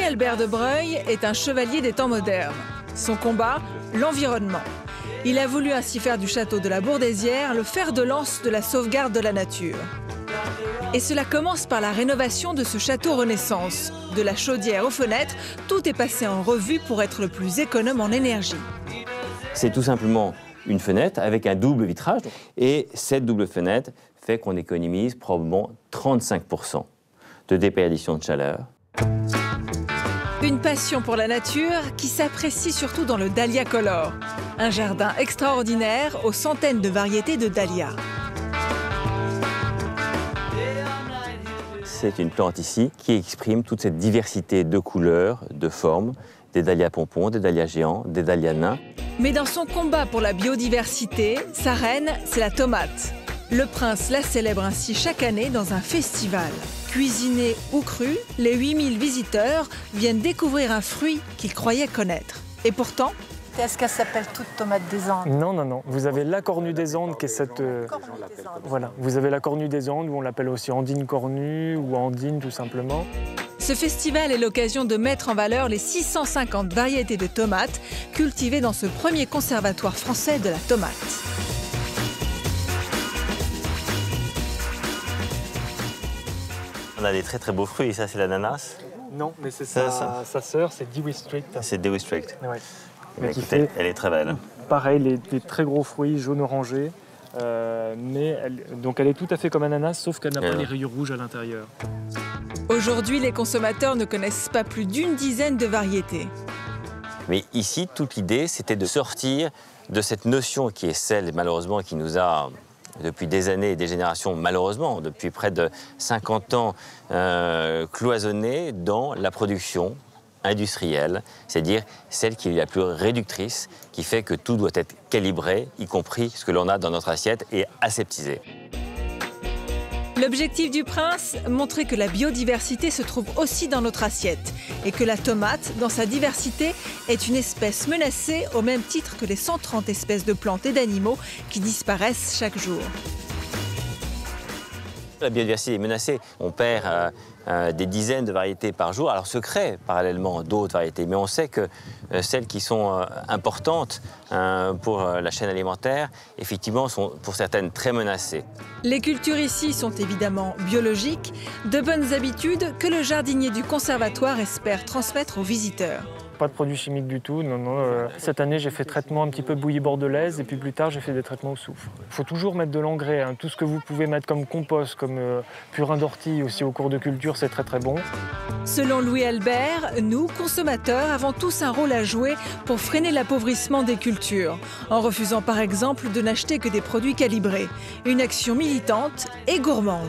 Louis-Albert de Breuil est un chevalier des temps modernes. Son combat, l'environnement. Il a voulu ainsi faire du château de la Bourdaissière le fer de lance de la sauvegarde de la nature. Et cela commence par la rénovation de ce château Renaissance. De la chaudière aux fenêtres, tout est passé en revue pour être le plus économe en énergie. C'est tout simplement une fenêtre avec un double vitrage. Et cette double fenêtre fait qu'on économise probablement 35% de déperdition de chaleur. Une passion pour la nature qui s'apprécie surtout dans le Dahlia Color. Un jardin extraordinaire aux centaines de variétés de dahlias. C'est une plante ici qui exprime toute cette diversité de couleurs, de formes, des dahlias pompons, des dahlias géants, des dahlias nains. Mais dans son combat pour la biodiversité, sa reine, c'est la tomate. Le prince la célèbre ainsi chaque année dans un festival. Cuisinés ou crus, les 8000 visiteurs viennent découvrir un fruit qu'ils croyaient connaître. Et pourtant... Est-ce qu'elle s'appelle toute tomate des Andes? Non, non, non. Vous avez la cornue des Andes qui est cette... Voilà, vous avez la cornue des Andes, où on l'appelle aussi andine cornue ou andine tout simplement. Ce festival est l'occasion de mettre en valeur les 650 variétés de tomates cultivées dans ce premier conservatoire français de la tomate. On a des très très beaux fruits, ça c'est l'ananas. Non, mais c'est sa sœur, c'est Dewey Street. C'est Dewey Street. Ouais. Mais écoutez, elle est très belle. Pareil, les très gros fruits jaune-orangé, mais donc elle est tout à fait comme ananas, sauf qu'elle n'a pas les rayures rouges à l'intérieur. Aujourd'hui, les consommateurs ne connaissent pas plus d'une dizaine de variétés. Mais ici, toute l'idée, c'était de sortir de cette notion qui est celle, malheureusement, qui nous a, depuis des années et des générations, malheureusement, depuis près de 50 ans, cloisonné dans la production industrielle, c'est-à-dire celle qui est la plus réductrice, qui fait que tout doit être calibré, y compris ce que l'on a dans notre assiette, et aseptisé. L'objectif du prince, montrer que la biodiversité se trouve aussi dans notre assiette et que la tomate, dans sa diversité, est une espèce menacée au même titre que les 130 espèces de plantes et d'animaux qui disparaissent chaque jour. La biodiversité est menacée. On perd des dizaines de variétés par jour. Alors se créent parallèlement d'autres variétés, mais on sait que celles qui sont importantes pour la chaîne alimentaire, effectivement, sont pour certaines très menacées. Les cultures ici sont évidemment biologiques, de bonnes habitudes que le jardinier du conservatoire espère transmettre aux visiteurs. Pas de produits chimiques du tout, non, non. Cette année, j'ai fait traitement un petit peu bouillie bordelaise et puis plus tard, j'ai fait des traitements au soufre. Il faut toujours mettre de l'engrais, hein. Tout ce que vous pouvez mettre comme compost, comme purin d'ortie aussi au cours de culture, c'est très très bon. Selon Louis-Albert, nous, consommateurs, avons tous un rôle à jouer pour freiner l'appauvrissement des cultures, en refusant par exemple de n'acheter que des produits calibrés. Une action militante et gourmande.